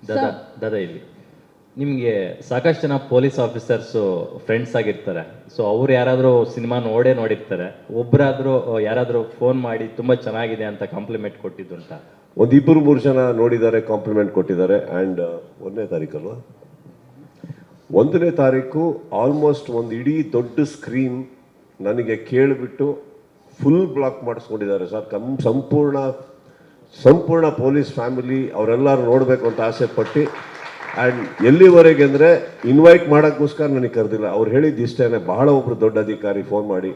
ದಾದಾ ದಾದಾ ಇಲ್ಲಿ ನಿಮಗೆ ಸಾಕಷ್ಟು ಜನ ಪೊಲೀಸ್ ಆಫೀಸರ್ಸು ಫ್ರೆಂಡ್ಸ್ ಆಗಿರ್ತಾರೆ. ಸೊ ಅವ್ರು ಯಾರಾದರೂ ಸಿನಿಮಾ ನೋಡಿರ್ತಾರೆ. ಒಬ್ಬರಾದರೂ ಯಾರಾದರೂ ಫೋನ್ ಮಾಡಿ ತುಂಬ ಚೆನ್ನಾಗಿದೆ ಅಂತ ಕಾಂಪ್ಲಿಮೆಂಟ್ ಕೊಟ್ಟಿದ್ದುಂಟ? ಒಂದು 2-3 ಜನ ನೋಡಿದ್ದಾರೆ, ಕಾಂಪ್ಲಿಮೆಂಟ್ ಕೊಟ್ಟಿದ್ದಾರೆ. ಆ್ಯಂಡ್ 1ನೇ ತಾರೀಕಲ್ವ, 1ನೇ ತಾರೀಕು ಆಲ್ಮೋಸ್ಟ್ ಒಂದು ಇಡೀ ದೊಡ್ಡ ಸ್ಕ್ರೀನ್ ನನಗೆ ಕೇಳಿಬಿಟ್ಟು ಫುಲ್ ಬ್ಲಾಕ್ ಮಾಡಿಸ್ಕೊಂಡಿದ್ದಾರೆ ಸರ್. ಸಂಪೂರ್ಣ ಪೊಲೀಸ್ ಫ್ಯಾಮಿಲಿ ಅವರೆಲ್ಲರೂ ನೋಡಬೇಕು ಅಂತ ಆಸೆ ಪಟ್ಟು. ಆ್ಯಂಡ್ ಎಲ್ಲಿವರೆಗೆ ಅಂದರೆ ಇನ್ವೈಟ್ ಮಾಡೋಕ್ಕೋಸ್ಕರ ನನಗೆ ಕರೆದಿಲ್ಲ. ಅವ್ರು ಹೇಳಿದ್ದು ಇಷ್ಟೇ, ಬಹಳ ಒಬ್ಬರು ದೊಡ್ಡ ಅಧಿಕಾರಿ ಫೋನ್ ಮಾಡಿ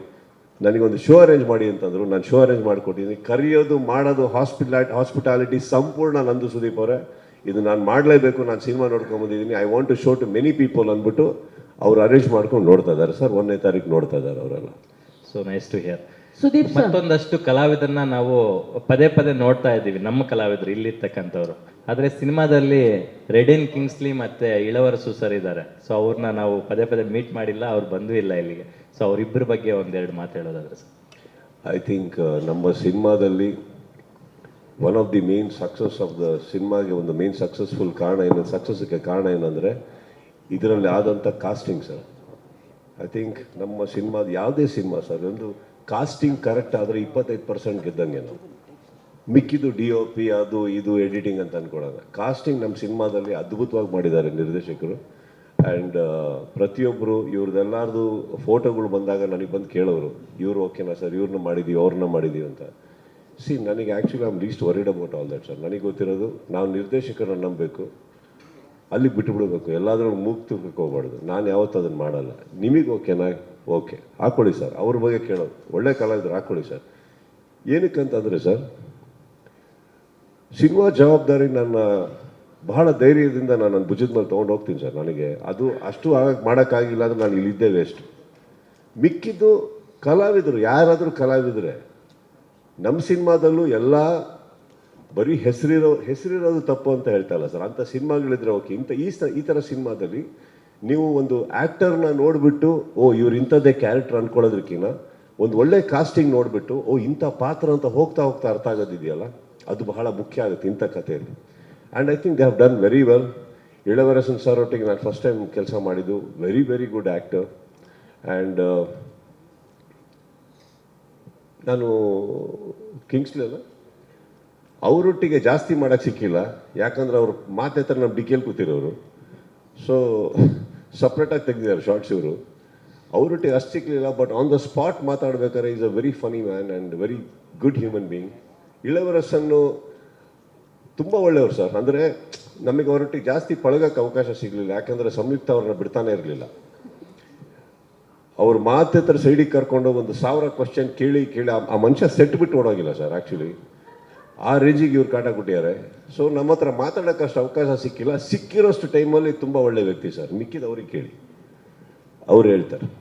ನನಗೊಂದು ಶೋ ಅರೇಂಜ್ ಮಾಡಿ ಅಂತಂದರು. ನಾನು ಶೋ ಅರೇಂಜ್ ಮಾಡಿಕೊಟ್ಟಿದ್ದೀನಿ. ಕರೆಯೋದು ಮಾಡೋದು ಹಾಸ್ಪಿಟಾಲಿಟಿ ಸಂಪೂರ್ಣ ನಂದು. ಸುದೀಪ್ ಅವರೇ, ಇದು ನಾನು ಮಾಡಲೇಬೇಕು, ನಾನು ಸಿನಿಮಾ ನೋಡ್ಕೊಂಬಂದಿದ್ದೀನಿ, I want to show to many people ಅಂದ್ಬಿಟ್ಟು ಅವ್ರು ಅರೇಂಜ್ ಮಾಡ್ಕೊಂಡು ನೋಡ್ತಾ ಇದ್ದಾರೆ ಸರ್. 1ನೇ ತಾರೀಕು ನೋಡ್ತಾ ಇದ್ದಾರೆ ಅವರೆಲ್ಲ. So nice to hear. Sudeep sir, ಮತ್ತೊಂದಷ್ಟು ಕಲಾವಿದರನ್ನ ನಾವು ಪದೇ ನೋಡ್ತಾ ಇದ್ದೀವಿ, ನಮ್ಮ ಕಲಾವಿದರು ಇಲ್ಲಿರ್ತಕ್ಕಂಥವ್ರು. ಆದರೆ ಸಿನಿಮಾದಲ್ಲಿ ರೆಡಿನ್ ಕಿಂಗ್ಸ್ಲಿ ಮತ್ತೆ ಇಳವರಸು ಸರ್ ಇದ್ದಾರೆ. ಸೊ ಅವ್ರನ್ನ ನಾವು ಪದೇ ಮೀಟ್ ಮಾಡಿಲ್ಲ, ಅವ್ರು ಬಂದೂ ಇಲ್ಲ ಇಲ್ಲಿಗೆ. ಸೊ ಅವರಿಬ್ಬರ ಬಗ್ಗೆ ಒಂದೆರಡು ಮಾತು ಹೇಳೋದಾದ್ರೆ ಸರ್. ಐ ಥಿಂಕ್ ನಮ್ಮ ಸಿನಿಮಾದಲ್ಲಿ one of the main success of the ಸಿನಿಮಾಗೆ ಒಂದು ಮೇನ್ ಸಕ್ಸಸ್ಫುಲ್ ಕಾರಣ ಸಕ್ಸಸ್ಗೆ ಕಾರಣ ಏನಂದರೆ ಇದರಲ್ಲಿ ಆದಂಥ ಕಾಸ್ಟಿಂಗ್ ಸರ್. ಐ ಥಿಂಕ್ ನಮ್ಮ ಸಿನಿಮಾದ ಯಾವುದೇ ಸಿನಿಮಾ ಸರ್, ಒಂದು ಕಾಸ್ಟಿಂಗ್ ಕರೆಕ್ಟ್ ಆದರೆ 25% ಗೆದ್ದಂಗೆ. ನಾವು ಮಿಕ್ಕಿದ್ದು DOP ಅದು ಇದು ಎಡಿಟಿಂಗ್ ಅಂತ ಅಂದ್ಕೊಳ್ಳೋಣ. ಕಾಸ್ಟಿಂಗ್ ನಮ್ಮ ಸಿನಿಮಾದಲ್ಲಿ ಅದ್ಭುತವಾಗಿ ಮಾಡಿದ್ದಾರೆ ನಿರ್ದೇಶಕರು. ಆ್ಯಂಡ್ ಪ್ರತಿಯೊಬ್ಬರು ಇವ್ರದ್ದೆಲ್ಲಾರ್ದು ಫೋಟೋಗಳು ಬಂದಾಗ ನನಗೆ ಬಂದು ಕೇಳೋರು, ಇವರು ಓಕೆನಾ ಸರ್, ಇವ್ರನ್ನ ಮಾಡಿದ್ದೀವಿ ಅವ್ರನ್ನ ಮಾಡಿದ್ದೀವಿ ಅಂತ. ನನಗೆ actually I am least worried about all that sir. ನನಗೆ ಗೊತ್ತಿರೋದು, ನಾವು ನಿರ್ದೇಶಕರನ್ನ ನಂಬಬೇಕು, ಅಲ್ಲಿಗೆ ಬಿಟ್ಟುಬಿಡಬೇಕು, ಎಲ್ಲಾದರೂ ಮೂಗು ತೂಕಕ್ಕೆ ಹೋಗ್ಬಾರ್ದು. ನಾನು ಯಾವತ್ತೂ ಅದನ್ನು ಮಾಡಲ್ಲ. ನಿಮಗೆ ಓಕೆನಾ, ಓಕೆ ಹಾಕ್ಕೊಳ್ಳಿ ಸರ್. ಅವ್ರ ಬಗ್ಗೆ ಕೇಳೋದು, ಒಳ್ಳೆ ಕಲಾವಿದ್ರು ಹಾಕ್ಕೊಳ್ಳಿ ಸರ್. ಏನಕ್ಕಂತಂದರೆ ಸರ್, ಸಿನಿಮಾ ಜವಾಬ್ದಾರಿ ನನ್ನ ಬಹಳ ಧೈರ್ಯದಿಂದ ನಾನು ನನ್ನ ಭುಜದ ಮೇಲೆ ತೊಗೊಂಡು ಹೋಗ್ತೀನಿ ಸರ್. ನನಗೆ ಅದು ಅಷ್ಟು ಮಾಡೋಕ್ಕಾಗಿಲ್ಲ ಅಂದರೆ ನಾನು ಇಲ್ಲಿದ್ದೇ ವೇಸ್ಟ್. ಮಿಕ್ಕಿದ್ದು ಕಲಾವಿದರು ಯಾರಾದರೂ ಕಲಾವಿದರೆ ನಮ್ಮ ಸಿನಿಮಾದಲ್ಲೂ ಎಲ್ಲ ಬರೀ ಹೆಸರಿರೋದು ತಪ್ಪು ಅಂತ ಹೇಳ್ತಾ ಇಲ್ಲ ಸರ್. ಅಂಥ ಸಿನಿಮಾಗಳಿದ್ರೆ ಓಕೆ. ಈ ಥರ ಸಿನಿಮಾದಲ್ಲಿ ನೀವು ಒಂದು ಆ್ಯಕ್ಟರ್ನ ನೋಡಿಬಿಟ್ಟು ಇವ್ರು ಇಂಥದ್ದೇ ಕ್ಯಾರೆಕ್ಟರ್ ಅಂದ್ಕೊಳ್ಳೋದಕ್ಕಿಂತ ಒಂದು ಒಳ್ಳೆ ಕಾಸ್ಟಿಂಗ್ ನೋಡಿಬಿಟ್ಟು ಇಂಥ ಪಾತ್ರ ಅಂತ ಹೋಗ್ತಾ ಅರ್ಥ ಆಗೋದಿದೆಯಲ್ಲ, ಅದು ಬಹಳ ಮುಖ್ಯ ಆಗುತ್ತೆ ಇಂಥ ಕಥೆಯಲ್ಲಿ. And I think they have done very well. Ilavarasan sir ಒಟ್ಟಿಗೆ ನಾನು ಫಸ್ಟ್ ಟೈಮ್ ಕೆಲಸ ಮಾಡಿದ್ದು. Very good actor. ಆ್ಯಂಡ್ ನಾನು ಕಿಂಗ್ಸ್ಲಿ ಅಲ್ಲ, ಅವರೊಟ್ಟಿಗೆ ಜಾಸ್ತಿ ಮಾಡೋಕ್ಕೆ ಸಿಕ್ಕಿಲ್ಲ. ಯಾಕಂದ್ರೆ ಅವ್ರು ಮಾತಾಡ್ತಾರೆ, ನಮ್ಮ ಡಿಕೆಲ್ ಕೂತಿರೋರು. ಸೊ ಸಪ್ರೇಟಾಗಿ ತೆಗೆದಿದ್ದಾರೆ ಶಾರ್ಟ್ಸ್ ಇವರು. ಅವರೊಟ್ಟಿಗೆ ಅಷ್ಟು ಸಿಕ್ಕಲಿಲ್ಲ. ಬಟ್ ಆನ್ ದ ಸ್ಪಾಟ್ ಮಾತಾಡ್ಬೇಕಾದ್ರೆ is a very funny man and very good human being. ಇಳವರಸನ್ನು ತುಂಬ ಒಳ್ಳೆಯವರು ಸರ್. ಅಂದರೆ ನಮಗೆ ಅವರೊಟ್ಟಿಗೆ ಜಾಸ್ತಿ ಪಳಗಕ್ಕೆ ಅವಕಾಶ ಸಿಗಲಿಲ್ಲ. ಯಾಕಂದರೆ ಸಂಯುಕ್ತ ಅವ್ರನ್ನ ಬಿಡ್ತಾನೆ ಇರಲಿಲ್ಲ. ಅವ್ರ ಮಾತ್ರ ಸೈಡಿಗೆ ಕರ್ಕೊಂಡು 1000 ಕ್ವಶನ್ ಕೇಳಿ ಆ ಮನುಷ್ಯ ಸೆಟ್ ಬಿಟ್ಟು ಓಡೋಗಿಲ್ಲ ಸರ್. ಆ್ಯಕ್ಚುಲಿ ಆ ರೇಂಜಿಗೆ ಇವ್ರು ಕಾಟ ಕೊಟ್ಟಿದ್ದಾರೆ. ಸೊ ನಮ್ಮ ಹತ್ರ ಮಾತಾಡೋಕ್ಕಷ್ಟು ಅವಕಾಶ ಸಿಕ್ಕಿಲ್ಲ. ಸಿಕ್ಕಿರೋಷ್ಟು ಟೈಮಲ್ಲಿ ತುಂಬ ಒಳ್ಳೆ ವ್ಯಕ್ತಿ ಸರ್. ಮಿಕ್ಕಿದ ಅವ್ರಿಗೆ ಕೇಳಿ, ಅವ್ರು ಹೇಳ್ತಾರೆ.